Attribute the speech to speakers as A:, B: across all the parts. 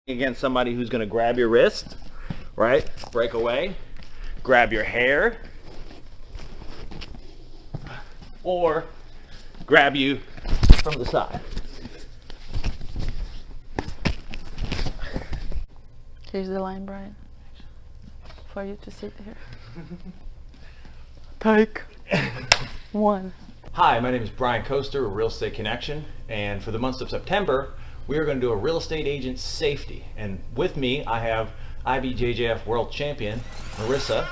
A: against somebody who's going to grab your wrist, right? Break away, grab your hair, or grab you from the side.
B: Here's the line, Brian, for you to sit here. Take one.
A: Hi, my name is Brian Coester of Real Estate Connection, and for the month of September, we are going to do a real estate agent safety. And with me, I have IBJJF World Champion, Marysia.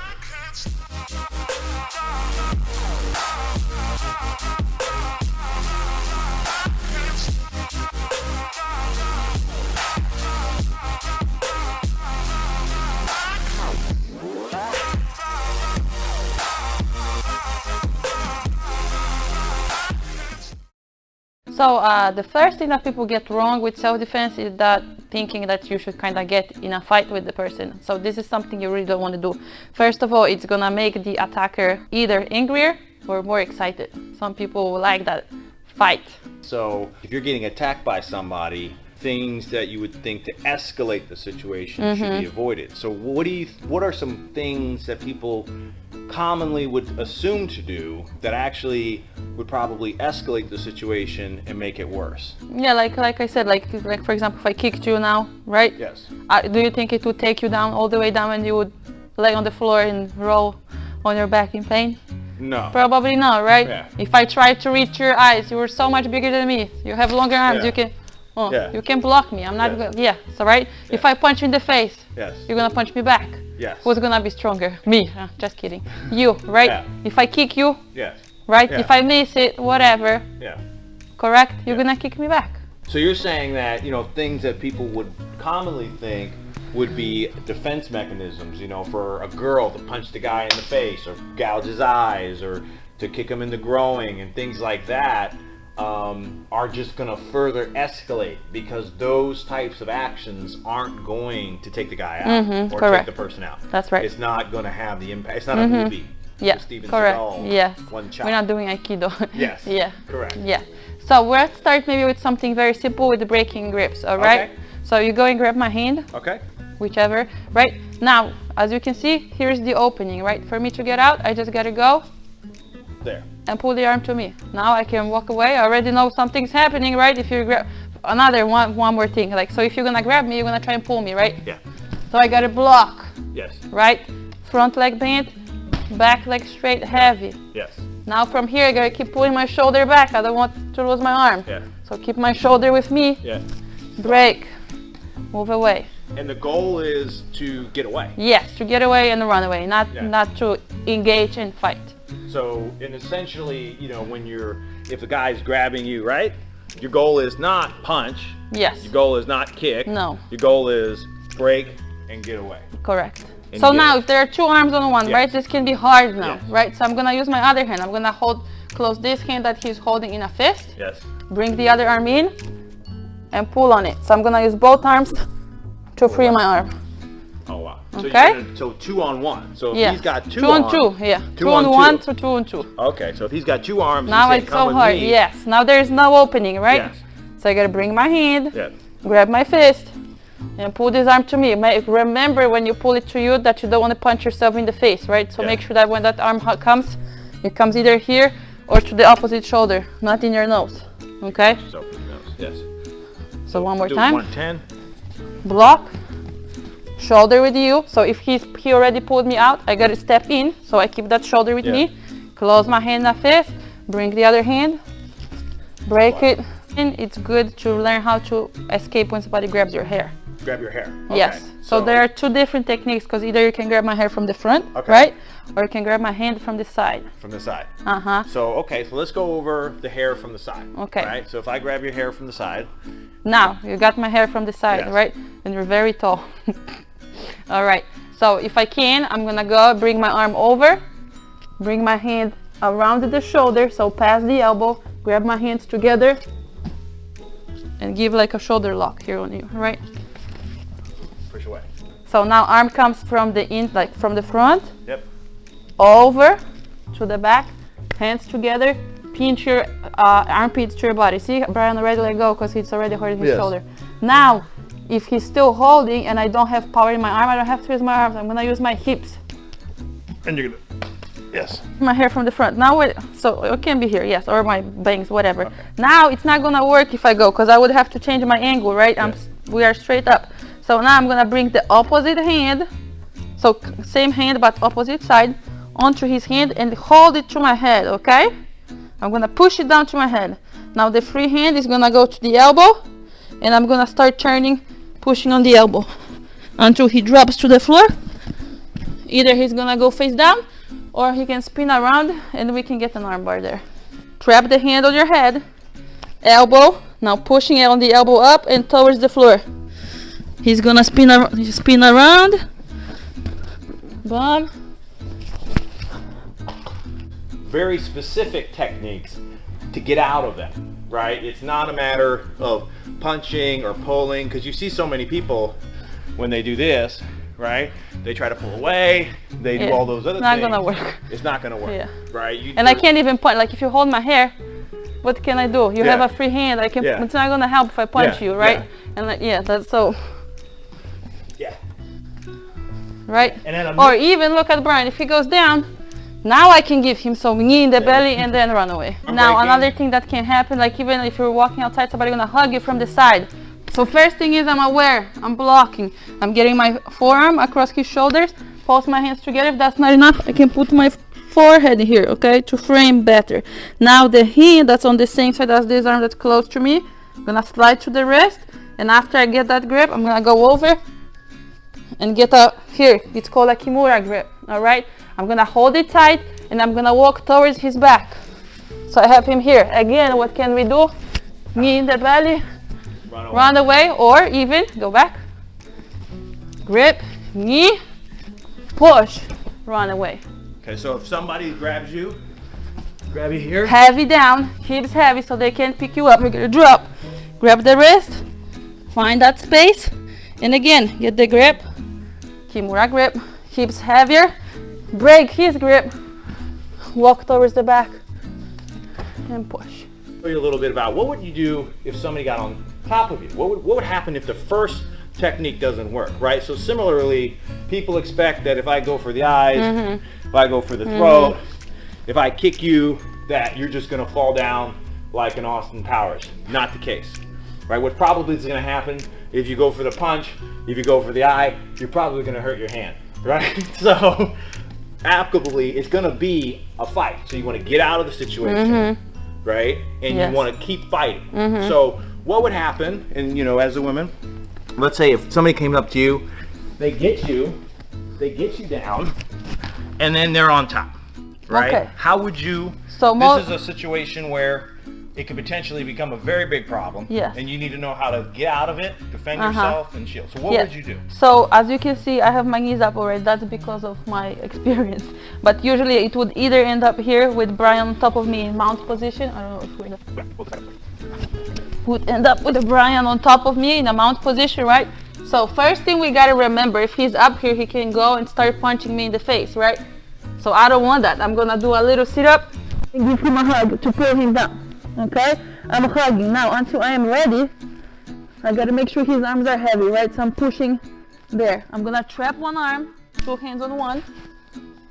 B: So the first thing that people get wrong with self-defense is that thinking that you should kind of get in a fight with the person. So this is something you really don't want to do. First of all, it's gonna make the attacker either angrier or more excited. Some people like that fight.
A: So if you're getting attacked by somebody, things that you would think to escalate the situation should be avoided. So what are some things that people commonly would assume to do that actually would probably escalate the situation and make it worse?
B: Yeah, like I said, like for example, if I kicked you now, right?
A: Yes.
B: Do you think it would take you down all the way down and you would lay on the floor and roll on your back in pain?
A: No.
B: Probably not, right?
A: Yeah.
B: If I tried to reach your eyes, you were so much bigger than me. You have longer arms.
A: Yeah.
B: You can block me. I'm not
A: Yes.
B: yeah, so right?
A: Yeah.
B: If I punch you in the face,
A: Yes.
B: you're gonna punch me back.
A: Yes.
B: Who's gonna be stronger? Me. Just kidding. You, right?
A: Yeah.
B: If I kick you,
A: Yes.
B: right?
A: Yeah.
B: If I miss it, whatever,
A: Yeah.
B: correct? You're gonna kick me back.
A: So you're saying that, things that people would commonly think would be defense mechanisms, for a girl to punch the guy in the face or gouge his eyes or to kick him in the groin and things like that, are just going to further escalate because those types of actions aren't going to take the guy out or
B: correct.
A: take the person out.
B: That's right.
A: It's not going to have the impact. It's not a movie.
B: Yeah,
A: Steven
B: correct.
A: Seagal,
B: Yes.
A: one shot.
B: We're not doing Aikido.
A: Yes.
B: Yeah.
A: Correct.
B: Yeah. So let's start maybe with something very simple with the breaking grips, all right?
A: Okay.
B: So you go and grab my hand,
A: Okay.
B: whichever, right? Now, as you can see, here's the opening, right? For me to get out, I just gotta go
A: There.
B: and pull the arm to me. Now I can walk away. I already know something's happening, right? If you grab another one more thing, like, so if you're gonna grab me, you're gonna try and pull me, right?
A: Yeah.
B: So I gotta block,
A: Yes.
B: right? Front leg bent, back leg straight, heavy.
A: Yes.
B: Now from here, I gotta keep pulling my shoulder back. I don't want to lose my arm.
A: Yeah.
B: So keep my shoulder with me,
A: Yeah.
B: break, move away.
A: And the goal is to get away.
B: Yes, to get away and run away, not to engage and fight.
A: So, and essentially, if the guy's grabbing you, right? Your goal is not punch.
B: Yes,
A: Your goal is not kick.
B: No.
A: Your goal is break and get away.
B: correct.
A: And
B: So
A: get
B: now
A: it.
B: if there are two arms on one,
A: Yes.
B: right, this can be hard now,
A: Yes.
B: right? So I'm gonna use my other hand. I'm gonna close this hand that he's holding in a fist,
A: Yes.
B: bring the other arm in and pull on it. So I'm gonna use both arms to free my arm.
A: Oh wow. So
B: Okay.
A: so 2-on-1. So if
B: Yeah.
A: he's got two
B: on
A: arms,
B: two, yeah.
A: two
B: Two
A: on
B: on one
A: two.
B: to 2-on-2.
A: Okay, so if he's got two arms,
B: Now
A: he's saying,
B: it's
A: "Come
B: so
A: with
B: hard.
A: me."
B: Yes. Now there is no opening, right?
A: Yes.
B: So I gotta bring my hand,
A: Yes.
B: grab my fist, and pull this arm to me. Remember when you pull it to you that you don't want to punch yourself in the face, right? So
A: Yeah.
B: make sure that when that arm comes, it comes either here or to the opposite shoulder, not in your nose. Okay?
A: So yes.
B: So one more
A: Do
B: time.
A: 110.
B: Block, shoulder with you. So if he already pulled me out, I gotta step in. So I keep that shoulder with
A: Yeah.
B: me. Close my hand and fist. Bring the other hand. Break it. And it's good to learn how to escape when somebody grabs your hair.
A: Grab your hair. Okay.
B: Yes. So there are two different techniques because either you can grab my hair from the front,
A: Okay.
B: right? Or you can grab my hand from the side.
A: From the side.
B: Uh-huh.
A: So let's go over the hair from the side.
B: Okay.
A: Right. So if I grab your hair from the side.
B: Now, you got my hair from the side,
A: Yes.
B: right? And you're very tall. All right. So if I can, I'm gonna go bring my arm over, bring my hand around the shoulder, so past the elbow, grab my hands together, and give like a shoulder lock here on you, right?
A: Push away.
B: So now arm comes from from the front,
A: Yep.
B: over to the back, hands together, pinch your armpits to your body. See, Brian already let go because he's already hurting his
A: Yes.
B: shoulder. Now, If he's still holding and I don't have power in my arm, I don't have to use my arms. I'm gonna use my hips.
A: And you're gonna, yes.
B: My hair from the front. Now, so it can be here, yes, or my bangs, whatever.
A: Okay.
B: Now it's not gonna work if I go, because I would have to change my angle, right?
A: Yes.
B: We are straight up. So now I'm gonna bring the opposite hand, so same hand but opposite side, onto his hand and hold it to my head, okay? I'm gonna push it down to my head. Now the free hand is gonna go to the elbow, and I'm gonna start turning, pushing on the elbow until he drops to the floor. Either he's gonna go face down, or he can spin around and we can get an arm bar there. Trap the hand on your head, elbow, now pushing on the elbow up and towards the floor. He's gonna spin around, bomb.
A: Very specific techniques to get out of them, right? It's not a matter of punching or pulling, because you see so many people when they do this, right? They try to pull away, they do all those other things.
B: It's not gonna work.
A: It's not gonna work, right?
B: And I can't even punch. Like if you hold my hair, what can I do? You have a free hand. I can. It's not gonna help if I punch you, right? And like, that's so.
A: Yeah.
B: Right.
A: And then
B: or even look at Brian. If he goes down, now I can give him some knee in the belly and then run away. Now another thing that can happen, like even if you're walking outside, somebody gonna hug you from the side. So first thing is I'm aware, I'm blocking. I'm getting my forearm across his shoulders, pulse my hands together. If that's not enough, I can put my forehead here, okay, to frame better. Now the hand that's on the same side as this arm that's close to me, I'm gonna slide to the wrist, and after I get that grip, I'm gonna go over and get here, it's called a Kimura grip, all right? I'm gonna hold it tight, and I'm gonna walk towards his back. So I have him here. Again, what can we do? Knee in the belly, run away, or even go back, grip, knee, push, run away.
A: Okay, so if somebody grabs you, grab you here.
B: Heavy down, hips heavy so they can't pick you up. You're gonna drop, grab the wrist, find that space, and again, get the grip, Kimura grip, hips heavier, break his grip, walk towards the back, and push.
A: Tell you a little bit about what would you do if somebody got on top of you? What would happen if the first technique doesn't work, right? So similarly, people expect that if I go for the eyes, if I go for the throat, if I kick you, that you're just gonna fall down like an Austin Powers. Not the case, right? What probably is gonna happen if you go for the punch, if you go for the eye, you're probably gonna hurt your hand, right? So applicably, it's gonna be a fight. So you wanna get out of the situation, right? And you wanna keep fighting. So what would happen, and you know, as a woman, let's say if somebody came up to you, they get you down, and then they're on top, right?
B: Okay.
A: How would you,
B: So
A: this is a situation where it could potentially become a very big problem, and you need to know how to get out of it, defend yourself, and shield. So what would you do?
B: So as you can see, I have my knees up already. That's because of my experience. But usually it would either end up here with Brian on top of me in mount position. I don't know if would end up with Brian on top of me in a mount position, right? So first thing we gotta remember, if he's up here, he can go and start punching me in the face, right? So I don't want that. I'm gonna do a little sit up and give him a hug to pull him down. Okay, I'm hugging now until I am ready. I gotta make sure his arms are heavy, right? So I'm pushing there. I'm gonna trap one arm, 2 hands on one,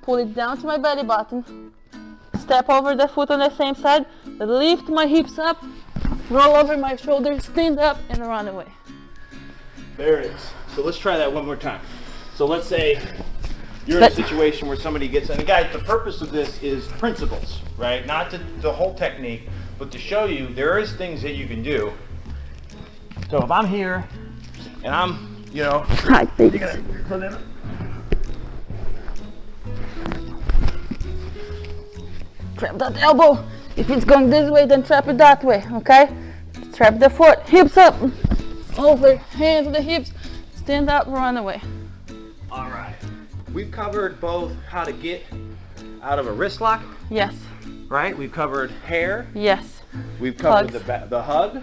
B: pull it down to my belly button, step over the foot on the same side, lift my hips up, roll over my shoulders, stand up, and run away.
A: There it is. So let's try that one more time. So let's say you're in a situation where somebody gets, and guys, the purpose of this is principles, right? Not the whole technique, but to show you there is things that you can do. So if I'm here and I'm, you know,
B: Hi, baby. Trap that elbow. If it's going this way, then trap it that way, okay? Trap the foot, hips up, over, hands on the hips, stand up, run away.
A: All right. We've covered both how to get out of a wrist lock.
B: Yes.
A: Right? We've covered hair.
B: Yes.
A: We've covered the hug.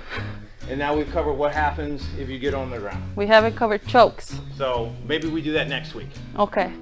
A: And now we've covered what happens if you get on the ground.
B: We haven't covered chokes.
A: So maybe we do that next week.
B: Okay.